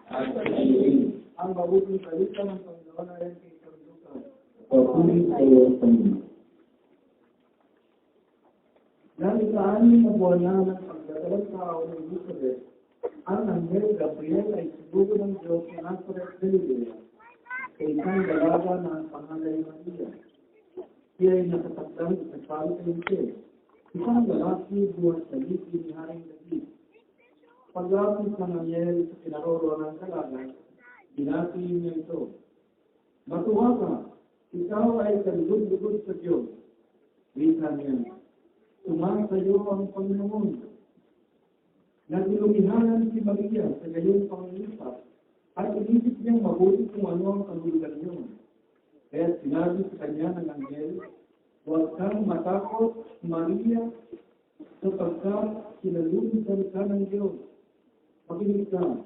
at pag-ibig. Ang mabuting salita ng Panginoon ay ang kasundukan. Papuri sa iyo, Panginoon. Dahil sa anim na buwan na ng pagdadalang tao ng Elizabeth, ang anghel Gabriel ay sinugo ng Diyos sa Nazareth, Galilea, sa isang dalaga na ang pangalan ay Maria. Siya ay nakatakdang sa palo kay Jose, isang lalaki buwan sa lipi ni Haring David. Paglapit ng anghel sa kinaroro ng dalaga, binati niya ito. Matuwa ka, ikaw ay kalugod-lugod sa Diyos. Wika niya, tumasa iyo ang Panginoon. Nagulumihanan si Maria sa gayong pangilipat at inisip niyang mabuti kung ano ang kahulugan niyo. Kaya sinabi sa kanya ng anghel, huwag kang matakot, Maria, sapagkat sinalubisan ka ng Diyos. Makinig ka,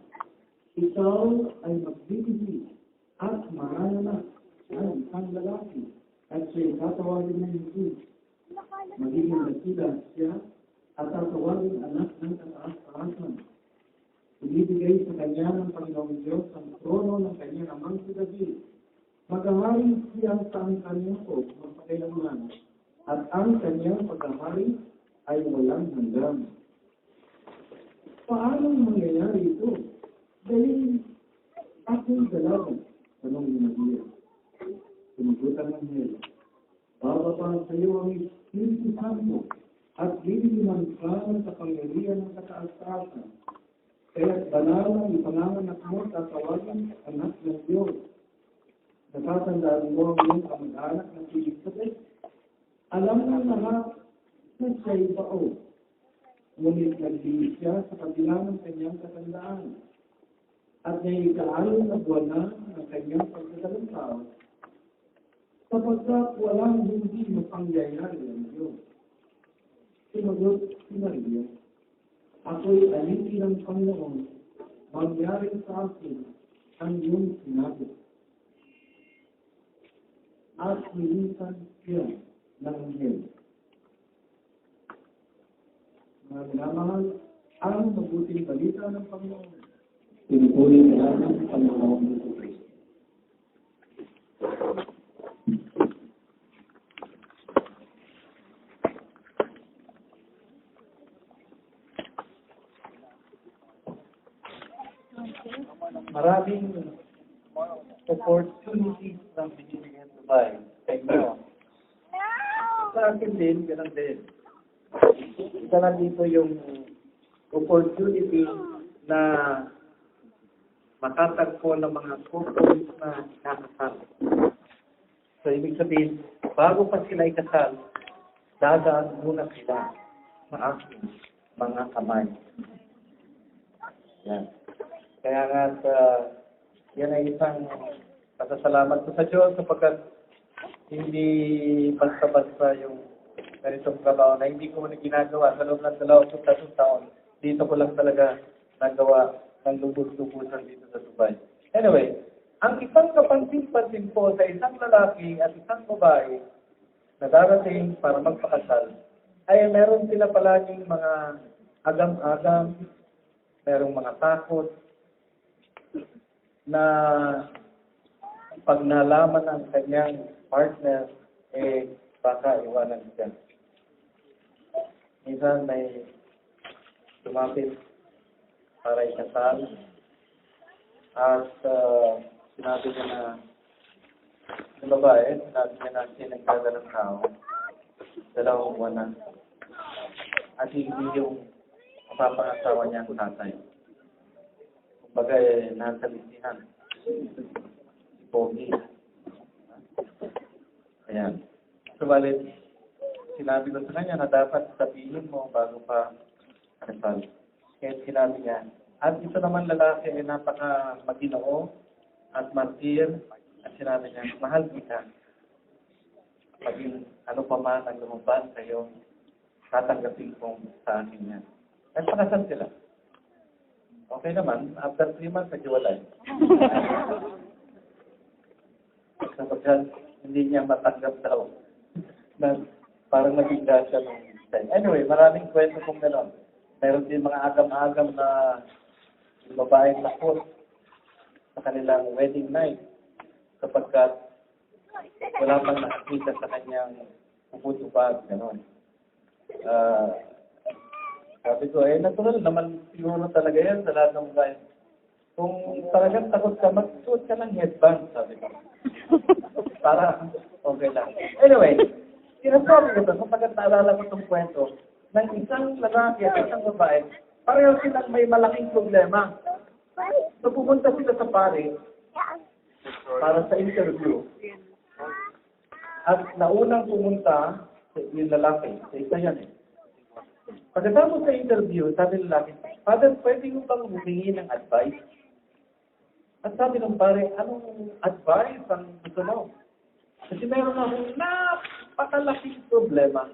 ikaw ay magbibigay at manananak ng isang lalaki at siya'y tatawagin ng Jesus. Magiging nasila siya at tatawagin anak ng kataas-taasan. Ibibigay sa kanya ng Panginoong Diyos ang trono ng kanyang amang si David. Maghahari siya sa ang kanyang po magpakailanman at ang kanyang paghahari ay walang hanggan. Paano mangyayari ito? Dahil aking dalaga, tanong ni Maria. Sumagot ang anghel, bababa sa iyo ang Espiritu Santo at bibigyan ka ng kapangyarihan ng kataas-taasan. Kaya't banal ang ipanganganak mo at tawagin anak ng Diyos. Natatandaan mo ang iyong kamag-anak na si Elizabeth. Alam na lahat na siya'y bao. Ngunit nagbihis siya sa kabila ng kanyang katandaan. At naikaalong na buwan na ng kanyang pagdadalang tao. Sapagkat walang hindi mapangyayari ng Diyos. Sumagot si Maria, ako'y alipin ng Panginoon, mangyari sa akin ang iyong sinabi. At nilisan siya ng anghel. Mga minamahal, ang mabuting balita ng Panginoon. Pinupuri ka namin, Panginoon Jesucristo. Maraming opportunities ng binibigyan sa bahay sa inyo. Sa akin din, ganun din. Isa na dito yung opportunity na makatagpo ng mga couples na nakasal. So, ibig sabihin, bago pa sila ikasal, dadaan muna sila sa aking mga kamay. Yan. Kaya nga, yan ay isang pasasalamat ko sa Diyos sapagkat hindi basta-basta yung ganitong trabaho na hindi ko na ginagawa sa loob ng 20 taon. Dito ko lang talaga nagawa ng lubos-lubusan dito sa Dubai. Anyway, ang isang kapansin-pansin po sa isang lalaki at isang babae na darating para magpakasal ay meron sila palaging mga agam-agam, merong mga takot, na pag nalaman ng kanyang partner, baka iwanan siya. Minsan may lumapit para ikasal at sinabi niya na yung babae, sinabi niya na sinagdada ng tao, 2 buwan na. At hindi yung mapapangasawa niya ang tatay. Kumbaga, nasa listihan. Si Pogi. Ayan. Subalit, sinabi ko sa kanya na dapat sabihin mo bago pa kasal. Kaya sinabi niya, at ito naman lalaki ay napaka maginoo at martir. At sinabi niya, mahal kita. Maging ano pa man ang lumabas kayo, tatanggapin kong sa akin yan. At pakasal sila. Okay naman, after 3 months, naghiwalay. Sapagkat hindi niya matanggap daw na parang naging siya ng time. Anyway, maraming kwento kong gano'n. Meron din mga agam-agam na yung babaeng lakot sa kanilang wedding night kapag wala pang nakakita sa kanyang upod-upad, gano'n. Sabi ko, natural naman siguro talaga yan sa lahat ng babae. Kung talagang takot ka, magsuot ka ng headband, sabi ko. Para okay lang. Anyway, sinasabi ko ito, kapag naalala ko itong kwento, ng isang lalaki at isang babae, pareho silang may malaking problema. So pupunta sila sa pare para sa interview. At naunang pumunta, yung lalaki, sa isa yan eh. Pagkatapos sa interview, sabi ng lalaki, Father, pwede mo bang humingi ng advice? At sabi ng pare, anong advice ang gusto mo? Kasi meron akong napakalaking problema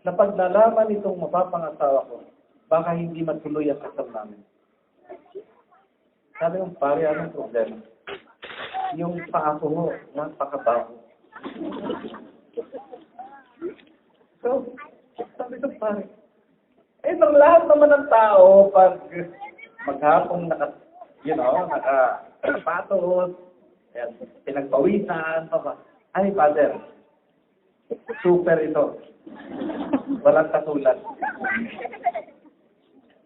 na pag nalaman itong mapapangasawa ko, baka hindi matuloy ang kasal namin. Sabi ng pare, anong problema? Yung paa ko mo, napakabaho. So, sabi ng pare, itong lahat naman ng tao, pag maghapong nakapatos, pinagpawisan, ay, Father, super ito. Walang katulad.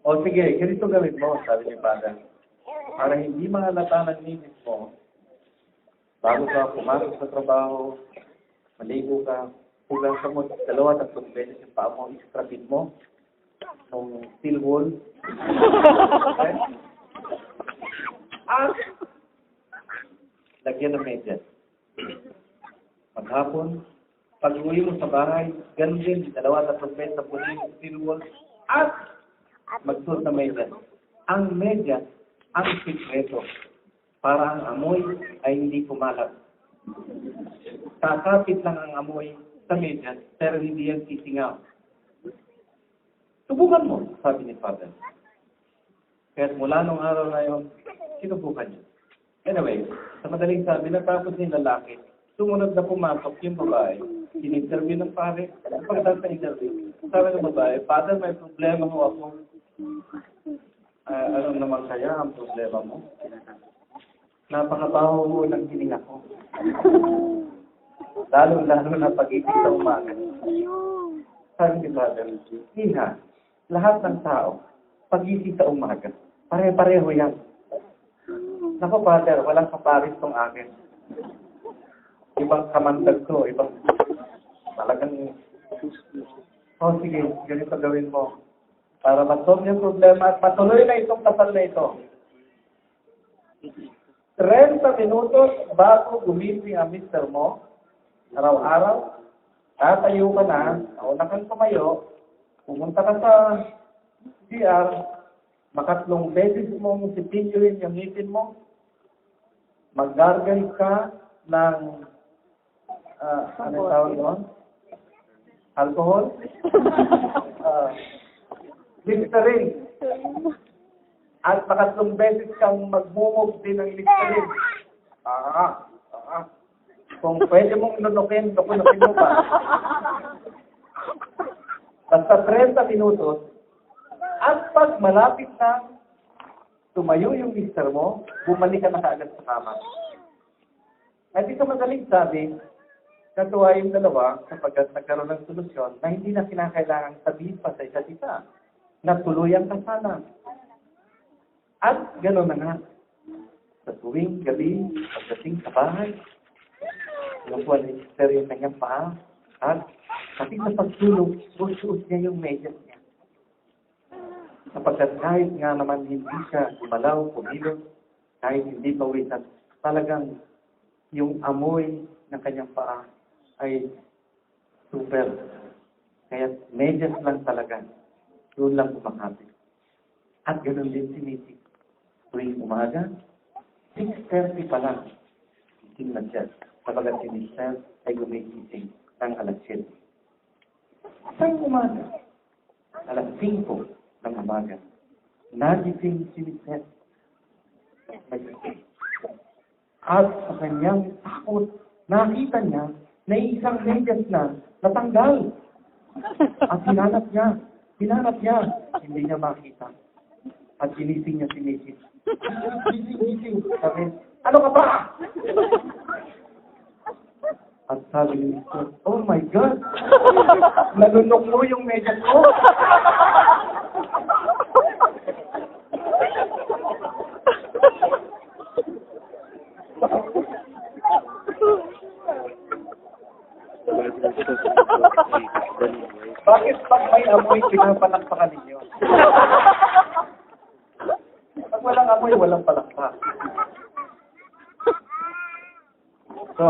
O sige, ganito gawin mo, sabi ni Father. Para hindi mahalata ng linis mo, bago ka pumasok sa trabaho, maligo ka, hugang ka mo 2-3 beses yung paa mo, istrapin mo, nung steel wool. Okay? At lagyan ng medyas. Maghapon, pag uwi mo sa bahay, ganun din, 2-3 beses sa punin yung steel wool, at magsuot na medyas. Ang medyas, ang sikreto, para ang amoy ay hindi kumalat. Kakapit lang ang amoy sa medyas, pero hindi yan sisingaw. Subukan mo, sabi ni Father. Kaya mula nung araw na yun, sinubukan niya. Anyway, sa madaling sabi, natapos ni lalaki, sumunod na pumasok yung babae, in-interview ng pare, pagkatapos na interview, sabi ng babae, Father, may problema mo ako. Ano naman kaya ang problema mo? Napakabaho mo ng hininga ko. Lalo-lalo na pag-ibig sa umaga. Sabi ni Father, Iha, lahat ng tao, pag-ibig sa umaga, pare-pareho yan. Naku, Father, walang kaparis tong akin. Ibang kamandag ko, ibang talagang, sige, ganito gawin mo. Para masolve yung problema at matuloy na itong kasal na ito. 30 minutos bago gumising ang mister mo, araw-araw, tatayo ka na, nauna kang tumayo, pumunta ka sa CR, makatlong beses mo sipinyoin yung ngipin mo, mag-gargle ka ng, ano tawag mo? Alcohol? Listerine. At makatlong beses kang magmumog din ng Listerine. Kung pwede mong lunukin, lunukin mo pa. Basta 30 minutos, at pag malapit na tumayo yung mister mo, bumalik ka na kaagad sa kama. At ito madaling sabi, natuwa yung dalawa kapag nagkaroon ng solusyon na hindi na kinakailangan sabihin pa sa isa't isa. Natuluyan ka sana. At gano'n na nga. Sa tuwing gabi, pagdating sa bahay, nakuha ni Sister yung kanyang paa. At pati sa pagtulog, susuot niya yung medyas niya. Sapagkat kahit nga naman hindi siya gumalaw, kumilos, kahit hindi pawisan, talagang yung amoy ng kanyang paa ay super. Kaya medyas lang talaga. Doon lang kumakapit. At ganoon din si Missy. Tuwing umaga, 6:30 pa lang. Gising na siya. Sabagat si Mister ay gumigising ng alas 7. Sa umaga, alas 5 ng umaga, nagising si Mister. At sa kanyang takot, nakita niya na isang medyas na natanggal. At hinanap niya, hindi niya makita. At ginising niya si Mrs. Sabi, ano ka ba? At sabi ni Mr. Oh my God! Nalunok mo yung medyas ko! Bakit pag may amoy, pinapalakpakan ninyo? Pag walang amoy, walang palakpak. So,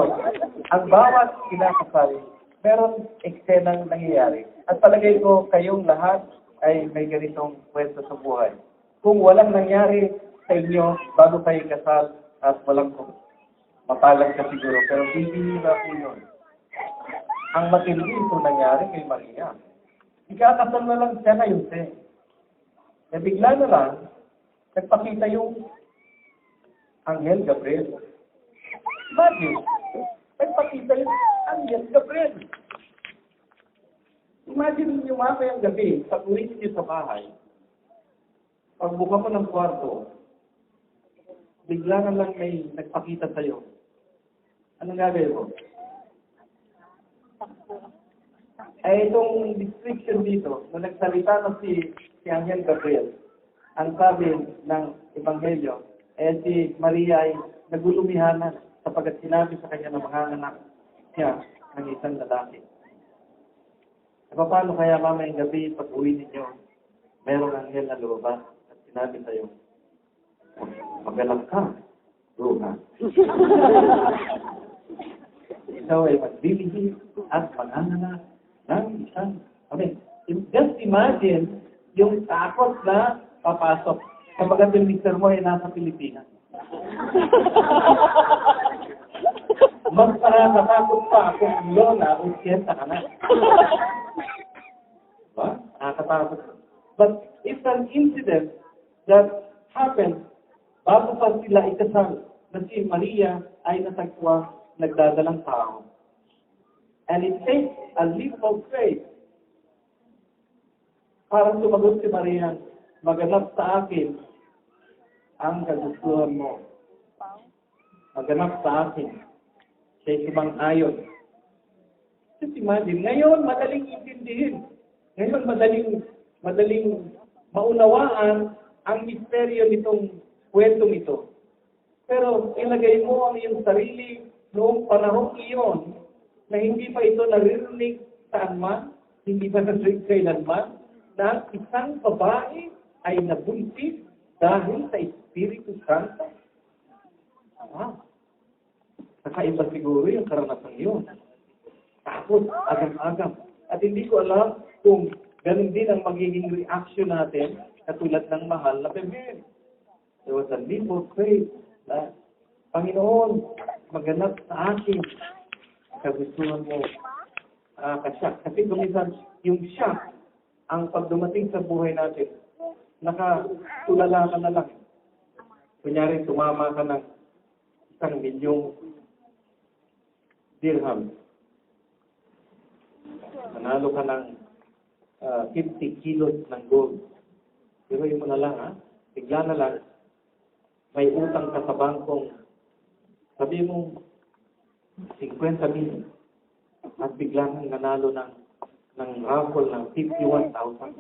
ang bawat kinakasal, meron eksenang nangyayari. At palagay ko, kayong lahat ay may ganitong kwento sa buhay. Kung walang nangyari sa inyo bago kayo kasal at walang mapalag ka siguro, pero bibihira po yun. Ang matindi ito nangyari kay Maria. Ikakasal na lang siya na Jose. E bigla na lang, nagpakita yung Anghel Gabriel. Imagine, nagpakita yung Anghel Gabriel. Imagine niyo mamayang gabi, pag uwi niyo sa bahay, pagbuka mo ng kwarto, bigla na lang may nagpakita sa'yo. Anong gagawin mo? Ay itong description dito, na nagsalita na si Anghel Gabriel, ang sabi ng Ebanghelyo, si Maria ay nagulumihanan sapagkat sinabi sa kanya na manganganak siya ng isang lalaki. E paano kaya mamayang gabi pag uwi ninyo, merong anghel na lumabas at sinabi sa'yo, magalak ka, Runa. Ikaw ay magbibigay at manganganak ng isang, just imagine yung takot na papasok. Kapag yung mister mo ay nasa Pilipinas. Mas nakakatakot pa kung Lola o siyenta ka na. Diba? Nakakatakot. But it's an incident that happened bago pa sila ikasal na si Maria ay natagpuan nagdadalang tao. And it takes a leap of faith para sumagot si Maria, maganap sa akin ang kagustuhan mo. Maganap sa akin. Siya'y sumang-ayon. Just imagine, ngayon madaling intindihin. Ngayon madaling maunawaan ang misteryo nitong kwentong ito. Pero ilagay mo ang iyong sarili noong panahong iyon na hindi pa ito naririnig saan man, hindi pa naririnig kailanman, na isang babae ay nabuntis dahil sa Espiritu Santo. Nakaiba siguro yung karanasan yun. Tapos, agam-agam. At hindi ko alam kung ganun din ang magiging reaction natin katulad ng mahal na bebe. There was a leap of faith na, Panginoon, maganap sa akin kagustuhan mo. Kasyak. Kasi kumisan, yung shock, ang pagdumating sa buhay natin, nakatulala ka na lang. Kunyari, tumama ka ng 1 milyong dirham. Manalo ka ng 50 kilos ng gold. Pero yun mo na lang, bigla na lang, may utang ka sa bangkong, sabi mo, 50 mil. At bigla nang nanalo ng raffle ng 51,000.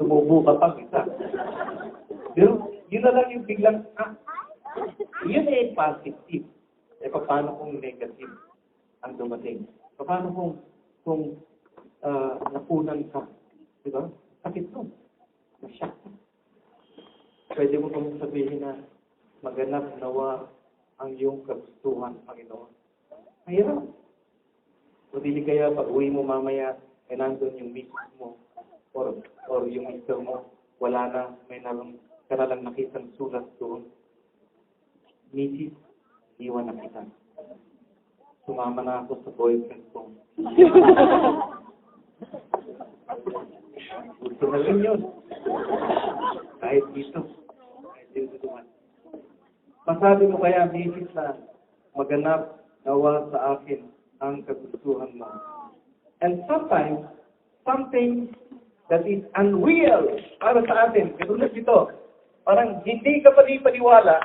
Tumubo ka pag isa. Pero yun na lang yung biglang, yun ay positive. Paano kung negative ang dumating? Paano kung napunan ka? Diba? Sakit to. Nasyak. Pwede mo kong sabihin na maganap nawa ang iyong kagustuhan, Panginoon. Mahirap. O dili kaya pag uwi mo mamaya, ay nandun yung misis mo or yung mister mo, wala na, may nalang, ka na lang nakitang sulat doon. Misis, iwan na kita. Sumama na ako sa boyfriend ko. Gusto na rin yun. Kahit dito. Kahit dito duman. Masabi mo kaya, misis, na maganap nawa sa akin ang kagustuhan mo. And sometimes, something that is unreal para sa atin. Katulad dito, parang hindi ka paniwala,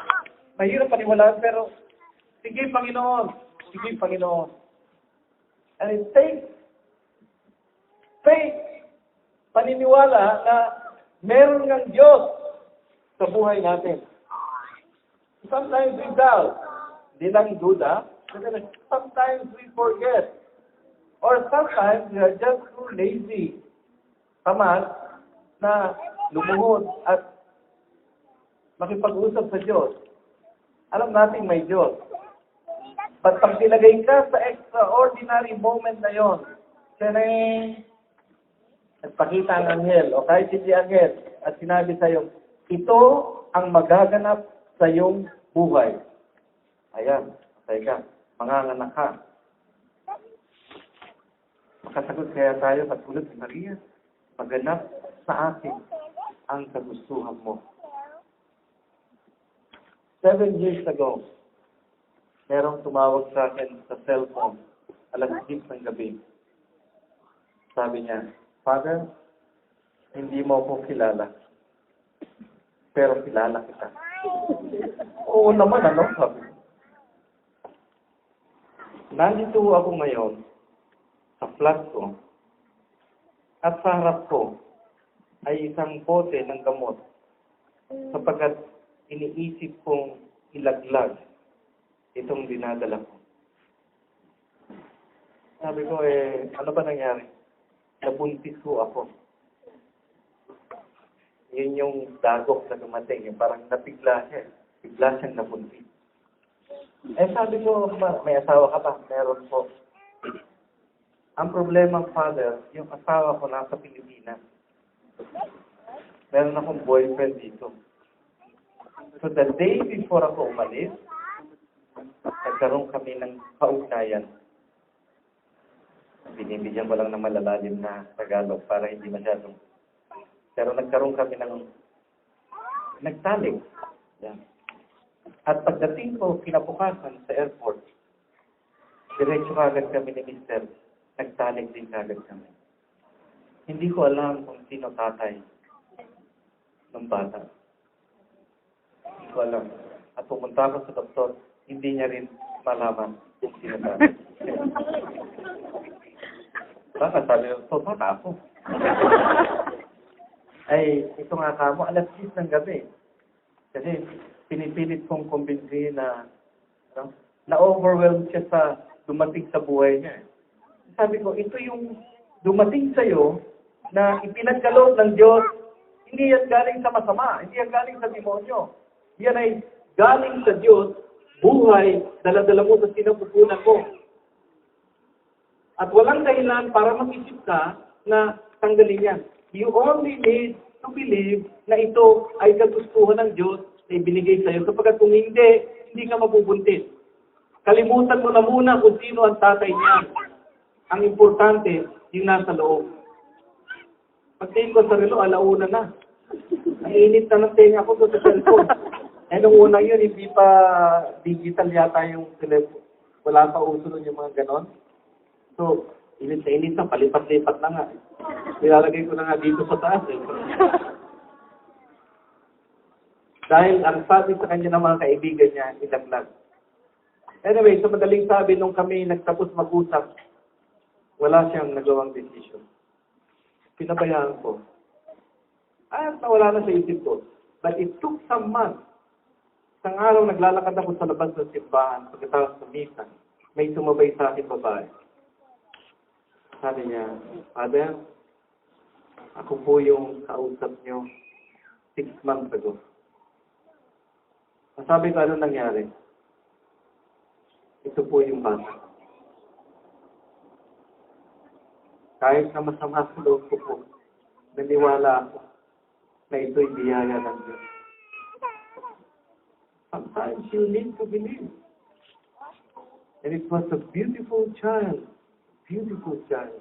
mahirap paniwalaan, pero sige Panginoon, sige Panginoon. And it takes faith, paniniwala na meron ng Diyos sa buhay natin. Sometimes we doubt, hindi lang duda, sometimes we forget. Or sometimes we are just too lazy, tamad, na lumuhod at makipag-usap sa Diyos. Alam natin may Diyos. But pag nilagay ka sa extraordinary moment na yon, nagpakita ang anghel, o kahit hindi anghel, at sinabi sa iyo, ito ang magaganap sa iyong buhay. Ayan, patay ka, manganganak ka. Makasagot kaya tayo katulad ni Maria, maganap sa akin ang kagustuhan mo. 7 years ago, merong tumawag sa akin sa cellphone, alas 10 ng gabi. Sabi niya, Father, hindi mo ako kilala, pero kilala kita. Oo naman, ano? Sabi. Nandito ako ngayon, sa flat ko, at sa harap ko ay isang bote ng gamot sapagkat iniisip kong ilaglag itong dinadala ko. Sabi ko, ano ba nangyari? Nabuntis ko ako. Yun yung dagok na dumating, yung parang napigla siya. Bigla siyang nabuntis. Sabi ko, may asawa ka ba? Meron po. Ang problema, Father, yung asawa ko nasa Pilipinas. Meron akong boyfriend dito. So the day before ako umalis, nagkaroon kami ng kaugnayan. Binibigyan ko lang ng malalalim na Tagalog para hindi masyadong. Pero nagkaroon kami ng nagtalik. Yan. At pagdating ko, kinabukasan sa airport, diretso agad kami ni Mr. Nagtalik din agad kami. Hindi ko alam kung sino tatay ng bata. Hindi ko alam. At pumunta ako sa doktor, hindi niya rin malaman kung sino tatay. Baka sabi ng doktor, baka ako. Ito nga kamo, alas 10 ng gabi. Kasi pinipilit kong kumbinsihin na na-overwhelmed siya sa dumating sa buhay niya. Sabi ko, ito yung dumating sa'yo na ipinagkaloob ng Diyos, hindi yan galing sa masama, hindi yan galing sa demonyo. Yan ay galing sa Diyos, buhay, dala-dala mo sa sinapupunan mo. At walang dahilan para mag-isip ka na tanggalin yan. You only need to believe na ito ay kagustuhan ng Diyos na ibinigay sa'yo. Kapag kung hindi ka mabubuntis. Kalimutan mo na muna kung sino ang tatay niya. Ang importante, yung nasa loob. Pagtingin ko sa relo, alauna na. Ang init na ng tenga ko sa cellphone. Nung una yun, hindi pa digital yata yung telephone. Wala pa uso nun yung mga ganon. So, init na, palipat-lipat na nga. Nilalagay ko na nga dito sa taas. Dahil ang sabi sa kanya ng mga kaibigan niya, ilaglag. Anyway, sa madaling sabi, nung kami nagtapos mag-usap, wala siyang nagawang decision. Pinabayaan ko. Nawala na sa isip ko. But it took some months. Isang araw, naglalakad ako sa labas ng simbahan. Pagkatapos ng misa, may sumabay sa akin babae. Sabi niya, Father, ako po yung kausap niyo 6 months ago. Sabi ko, ano nangyari? Ito po yung bata. Kahit na masama sa loob ko po, naniwala ako na ito'y biyaya ng Diyos. Sometimes you need to believe. And it was a beautiful child. Beautiful child.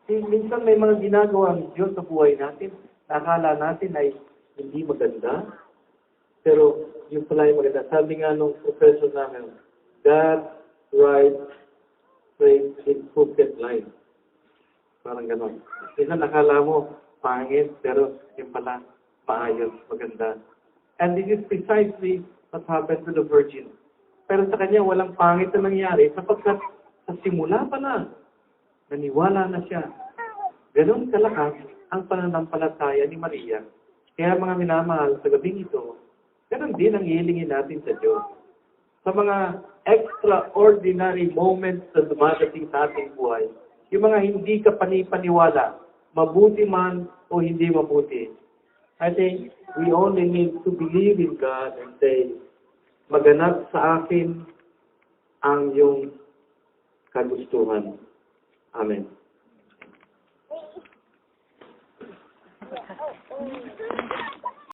Minsan may mga ginagawa ng Diyos sa buhay natin, nakala natin ay hindi maganda, pero yung pala yung maganda. Sabi nga nung professor namin, God writes straight in crooked lines. Parang ganon. Minsan nakala mo, pangit, pero yung pala, maayos, maganda. And this is precisely what happened to the virgin. Pero sa kanya, walang pangit na nangyari sapagkat sa simula pa lang, naniwala na siya. Ganon kalakas ang pananampalataya ni Maria. Kaya mga minamahal, sa gabing ito, ganon din ang hihilingin natin sa Diyos. Sa mga extraordinary moments na dumadating sa ating buhay, yung mga hindi ka panipaniwala, mabuti man o hindi mabuti. I think we only need to believe in God and say, maganap sa akin ang iyong kagustuhan. Amen.